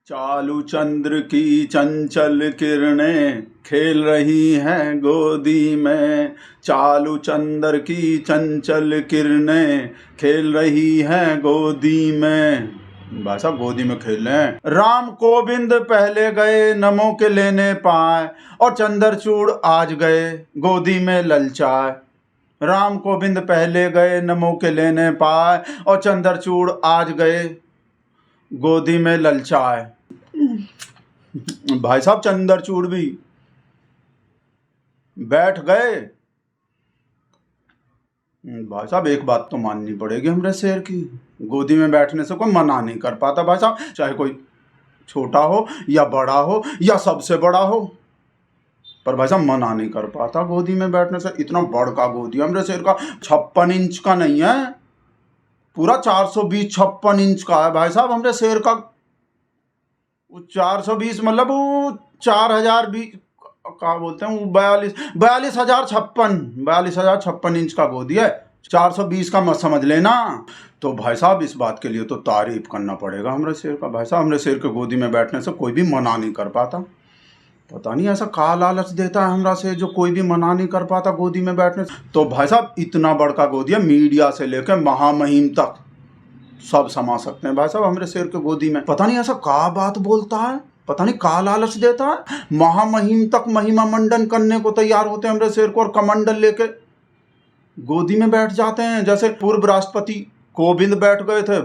चालू चंद्र की चंचल किरणें खेल रही हैं गोदी में। चालू चंद्र की चंचल किरणें खेल रही हैं गोदी में। भाई साहब गोदी में खेल रहे हैं। राम कोविंद पहले गए नमो के लेने पाए, और चंद्रचूड़ आज गए गोदी में ललचाए। राम कोविंद पहले गए नमो के लेने पाए, और चंद्रचूड़ आज गए गोदी में ललचाए। भाई साहब चंद्रचूड़ भी बैठ गए। भाई साहब एक बात तो माननी पड़ेगी हमरे शेर की, गोदी में बैठने से कोई मना नहीं कर पाता भाई साहब, चाहे कोई छोटा हो या बड़ा हो या सबसे बड़ा हो, पर भाई साहब मना नहीं कर पाता गोदी में बैठने से। इतना बड़का गोदी हमरे शेर का, 56 इंच का नहीं है, पूरा 420 56 इंच का है भाई साहब हमरे शेर का। 420 मतलब वो 4020 क्या बोलते हैं, वो 42,056 इंच का गोदी है। 420 का मत समझ लेना। तो भाई साहब इस बात के लिए तो तारीफ करना पड़ेगा हमरे शेर का। भाई साहब हमरे शेर के गोदी में बैठने से कोई भी मना नहीं कर पाता। पता नहीं ऐसा का लालच देता है हमरा से जो कोई भी मना नहीं कर पाता गोदी में बैठने से। तो भाई साहब इतना बड़का गोदी है, मीडिया से लेकर महामहिम तक सब समा सकते हैं भाई साहब हमरे शेर के गोदी में। पता नहीं ऐसा का बात बोलता है, पता नहीं का लालच देता है। महामहिम तक महिमा मंडन करने को तैयार होते हैं हमरे शेर को, और कमंडल लेके गोदी में बैठ जाते हैं। जैसे पूर्व राष्ट्रपति कोविंद बैठ गए थे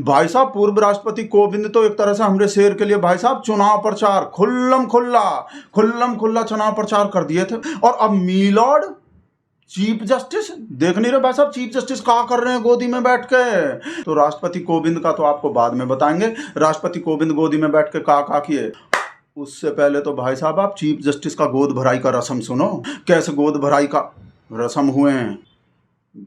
भाई साहब। पूर्व राष्ट्रपति कोविंद तो एक तरह से हमरे शेर के लिए भाई साहब चुनाव प्रचार खुल्लम खुल्ला चुनाव प्रचार कर दिए थे। और अब मीलॉर्ड चीफ जस्टिस देख नहीं रहे भाई साहब, चीफ जस्टिस क्या कर रहे हैं गोदी में बैठ के। तो राष्ट्रपति कोविंद का तो आपको बाद में बताएंगे, राष्ट्रपति कोविंद गोदी में बैठ के क्या किए। उससे पहले तो भाई साहब आप चीफ जस्टिस का गोद भराई का रस्म सुनो, कैसे गोद भराई का रस्म हुए हैं।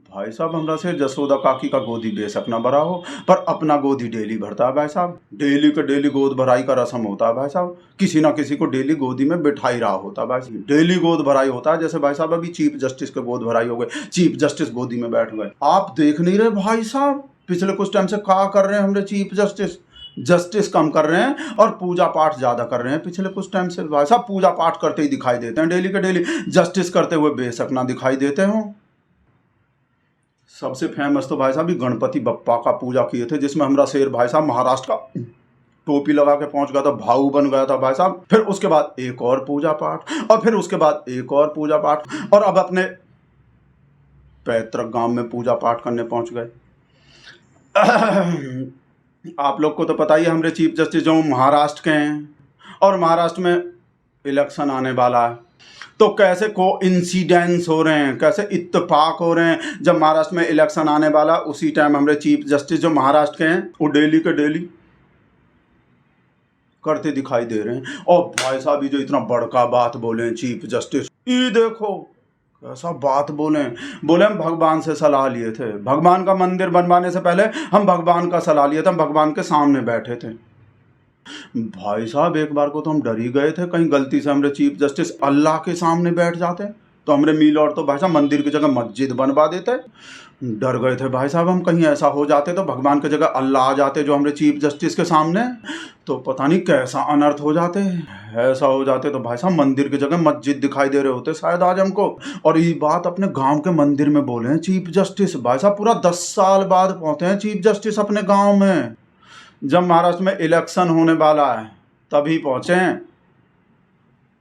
भाई साहब हमरा से जसोदा काकी का गोदी बेशक ना भरा हो, पर अपना गोदी डेली भरता है भाई साहब। डेली के डेली गोद भराई का रस्म होता है भाई साहब, किसी ना किसी को डेली गोदी में बिठा ही रहा होता है भाई साहब। डेली गोद भराई होता है। जैसे भाई साहब अभी चीफ जस्टिस के गोद भराई हो गए, चीफ जस्टिस गोदी में बैठ गए। आप देख नहीं रहे भाई साहब पिछले कुछ टाइम से क्या कर रहे हैं हमारे चीफ जस्टिस कम कर रहे हैं और पूजा पाठ ज्यादा कर रहे हैं। पिछले कुछ टाइम से भाई साहब पूजा पाठ करते ही दिखाई देते हैं डेली के डेली, जस्टिस करते हुए बेशक ना दिखाई देते हो। सबसे फेमस तो भाई साहब गणपति बप्पा का पूजा किए थे, जिसमें हमारा शेर भाई साहब महाराष्ट्र का टोपी लगा के पहुंच गया था, भाऊ बन गया था भाई साहब। फिर उसके बाद एक और पूजा पाठ, और फिर उसके बाद एक और पूजा पाठ, और अब अपने पैतृक गांव में पूजा पाठ करने पहुंच गए। आप लोग को तो पता ही है हमारे चीफ जस्टिस जो महाराष्ट्र के हैं, और महाराष्ट्र में इलेक्शन आने वाला है। तो कैसे कोइंसिडेंस हो रहे हैं, कैसे इत्तेफाक हो रहे हैं। जब महाराष्ट्र में इलेक्शन आने वाला उसी टाइम हमारे चीफ जस्टिस जो महाराष्ट्र के हैं वो डेली के डेली करते दिखाई दे रहे हैं। और भाई साहब ये जो इतना बड़का बात बोले हैं चीफ जस्टिस, ये देखो कैसा बात बोले हम भगवान से सलाह लिए थे। भगवान का मंदिर बनवाने से पहले हम भगवान का सलाह लिए थे, हम भगवान के सामने बैठे थे। भाई साहब एक बार को तो हम डर ही गए थे कहीं गलती से हमारे चीफ जस्टिस अल्लाह के सामने बैठ जाते तो हमारे मीलॉर्ड तो भाई साहब मंदिर की जगह मस्जिद बनवा देते। डर गए थे भाई साहब हम कहीं ऐसा हो जाते तो भगवान की जगह अल्लाह आ जाते जो हमारे चीफ जस्टिस के सामने, तो पता नहीं कैसा अनर्थ हो जाते। ऐसा हो जाते तो भाई साहब मंदिर की जगह मस्जिद दिखाई दे रहे होते शायद आज हमको। और ये बात अपने गांव के मंदिर में बोले हैं चीफ जस्टिस। भाई साहब पूरा 10 साल बाद पहुंचे हैं चीफ जस्टिस अपने गाँव में, जब महाराष्ट्र में इलेक्शन होने वाला है तभी पहुंचे हैं।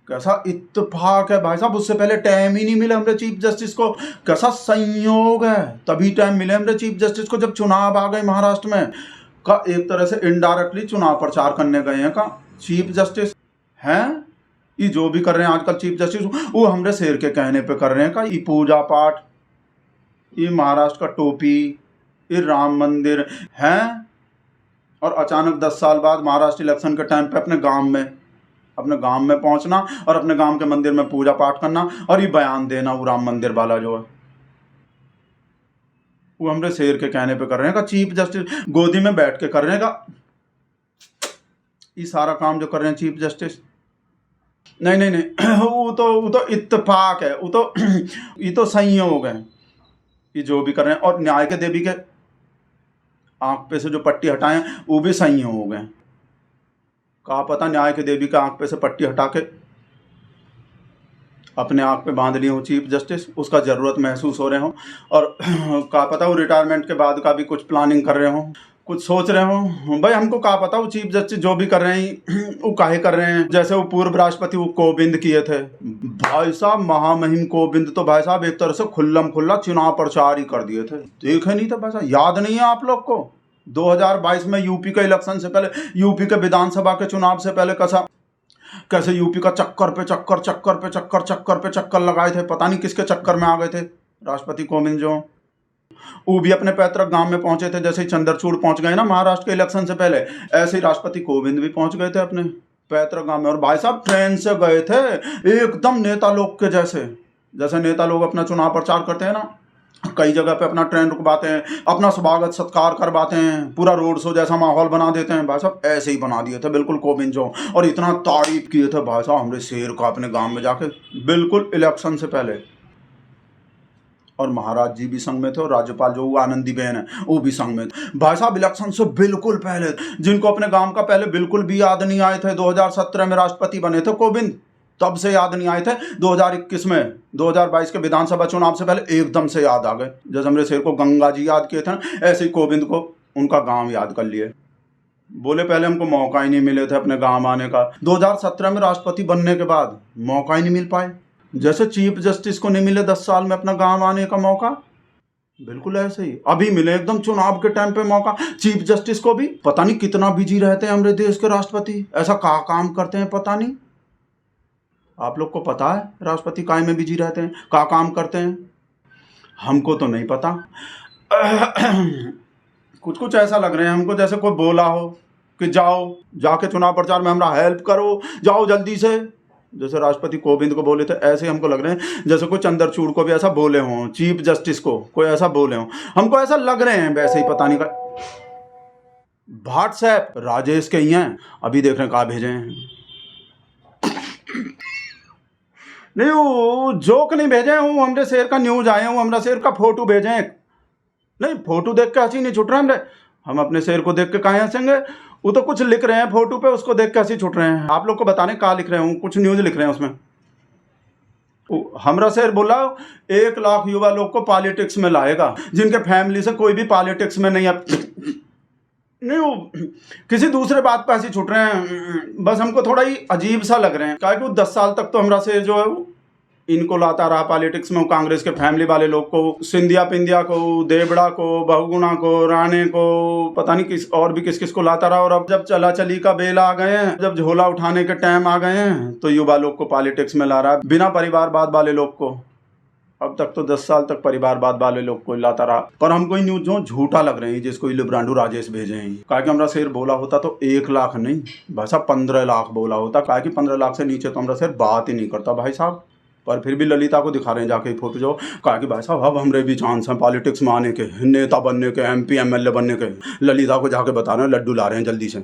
कैसा इत्तेफाक है भाई साहब, उससे पहले टाइम ही नहीं मिले हमारे चीफ जस्टिस को। कैसा संयोग है, तभी टाइम मिले हमारे चीफ जस्टिस को जब चुनाव आ गए महाराष्ट्र में। का एक तरह से इनडायरेक्टली चुनाव प्रचार करने गए हैं का चीफ जस्टिस हैं। ये जो भी कर रहे हैं आजकल चीफ जस्टिस वो हमारे शेर के कहने पे कर रहे हैं का। ये पूजा पाठ, ये महाराष्ट्र का टोपी, ये राम मंदिर हैं। और अचानक 10 साल बाद महाराष्ट्र इलेक्शन के टाइम पे अपने गांव में पहुंचना और अपने गांव के मंदिर में पूजा पाठ करना और ये बयान देना वो राम मंदिर वाला जो है वो हमारे शेर के कहने पे कर रहे हैं का। चीफ जस्टिस गोदी में बैठ के कर रहे हैं का ये सारा काम जो कर रहे हैं चीफ जस्टिस। नहीं वो तो इत्तेफाक है, वो तो ये तो संयोग है ये जो भी कर रहे हैं। और न्याय के देवी के आंख पे से जो पट्टी हटाएं वो भी सही हो गए। कहा पता न्याय की देवी के आंख पे से पट्टी हटा के अपने आंख पे बांध ली हो चीफ जस्टिस, उसका ज़रूरत महसूस हो रहे हो, और कहा पता वो रिटायरमेंट के बाद का भी कुछ प्लानिंग कर रहे हो, कुछ सोच रहे हो। भाई हमको कहा पता वो चीफ जस्टिस जो भी कर रहे हैं वो काहे कर रहे हैं। जैसे वो पूर्व राष्ट्रपति वो कोविंद किए थे, भाई साहब महामहिम कोविंद तो भाई साहब एक तरह से खुल्लम खुल्ला चुनाव प्रचार ही कर दिए थे। देखे नहीं था भाई साहब, याद नहीं है आप लोग को 2022 में यूपी के इलेक्शन से पहले, यूपी के विधानसभा के चुनाव से पहले कैसे यूपी का चक्कर पे चक्कर लगाए थे। पता नहीं किसके चक्कर में आ गए थे राष्ट्रपति कोविंद जो, वो भी अपने पैतृक गांव में पहुंचे थे। जैसे ही चंद्रचूड़ पहुंच गए ना महाराष्ट्र के इलेक्शन से पहले, ऐसे ही राष्ट्रपति कोविंद भी पहुंच गए थे अपने पैतृक गांव में। और भाई साहब ट्रेन से गए थे, एकदम नेता लोग के जैसे। जैसे नेता लोग अपना चुनाव प्रचार करते हैं ना, कई जगह पे अपना ट्रेन रुकवाते हैं, अपना स्वागत सत्कार करवाते हैं, पूरा रोड शो जैसा माहौल बना देते हैं। भाई साहब ऐसे ही बना दिए थे बिल्कुल कोविंद जो, और इतना तारीफ किए थे भाई साहब हमारे शेर का अपने गांव में जाके, बिल्कुल इलेक्शन से पहले। और महाराज जी भी संग में थे, और राज्यपाल जो आनंदीबेन है वो भी संग में थे। भाई साहब इलेक्शन से बिल्कुल पहले, जिनको अपने गांव का पहले बिल्कुल भी याद नहीं आए थे, 2017 में राष्ट्रपति बने थे कोविंद, तब से याद नहीं आए थे। 2021 में 2022 के विधानसभा चुनाव से पहले एकदम से याद आ गए। जैसे हमरे शेर को गंगा जी याद किए थे, ऐसे ही कोविंद को उनका गांव याद कर लिए। बोले पहले हमको मौका ही नहीं मिले थे अपने गांव आने का, 2017 में राष्ट्रपति बनने के बाद मौका ही नहीं मिल पाए। जैसे चीफ जस्टिस को नहीं मिले 10 साल में अपना गांव आने का मौका, बिल्कुल ऐसे ही अभी मिले एकदम चुनाव के टाइम पे मौका। चीफ जस्टिस को भी पता नहीं कितना बिजी रहते हैं हमारे देश के राष्ट्रपति, ऐसा क्या काम करते हैं पता नहीं। आप लोग को पता है राष्ट्रपति काय में बिजी रहते हैं, क्या काम करते हैं? हमको तो नहीं पता। कुछ कुछ ऐसा लग रहे हैं हमको जैसे कोई बोला हो कि जाओ जाके चुनाव प्रचार में हमारा हेल्प करो, जाओ जल्दी से। जैसे राष्ट्रपति कोविंद को बोले थे, ऐसे हमको लग रहे हैं जैसे कोई चंद्रचूड़ को भी ऐसा बोले हों, चीफ जस्टिस को कोई ऐसा बोले हों, हमको ऐसा लग रहे हैं। वैसे ही पता नहीं का व्हाट्सएप राजेश के ही हैं, अभी देख रहे हैं कहाँ भेजे हैं। नहीं वो जोक नहीं भेजे हैं, वो हमरे शेर का न्यूज आए हैं, वो हमरा शेर का फोटो भेजे हैं। नहीं फोटो देख के हंसी नहीं छुट रहा हमरे, हम अपने शेर को देख के कहाँ हंसेंगे। वो तो कुछ लिख रहे हैं फोटो पे, उसको देख के हंसी छुट रहे हैं। आप लोग को बताने कहाँ लिख रहे हैं, कुछ न्यूज लिख रहे हैं उसमें। हमरा शेर बोला 1 लाख युवा लोग को पॉलिटिक्स में लाएगा, जिनके फैमिली से कोई भी पॉलिटिक्स में नहीं नहीं वो किसी दूसरे बात पे हंसी छुट रहे हैं। बस हमको थोड़ा ही अजीब सा लग रहे हैं, क्या कि 10 साल तक तो हमरा शेर जो है वो इनको लाता रहा पॉलिटिक्स में, कांग्रेस के फैमिली वाले लोग को, सिंधिया पिंधिया को, देवड़ा को, बहुगुणा को, राणे को, पता नहीं किस और भी किस किस को लाता रहा। और अब जब चला चली का बेला आ गए हैं, जब झोला उठाने के टाइम आ गए हैं, तो युवा लोग को पॉलिटिक्स में ला रहा है, बिना परिवारवाद वाले लोग को। अब तक तो 10 साल तक परिवारवाद वाले लोग को लाता रहा। पर हमको न्यूज जो झूठा लग रहे हैं जिसको लिब्रांडू राजेश भेजे हैं। कहा कि हमारा शेर बोला होता तो 1 लाख नहीं भाई साहब 15 लाख बोला होता। कहा कि 15 लाख से नीचे तो हमारा शेर बात ही नहीं करता भाई साहब। पर फिर भी ललिता को दिखा रहे हैं जाके फोटो जो। कहा कि भाई साहब अब हमरे भी चांस हैं पॉलिटिक्स में आने के, नेता बनने के, MP MLA बनने के। ललिता को जाके बता रहे हैं लड्डू ला रहे हैं जल्दी से।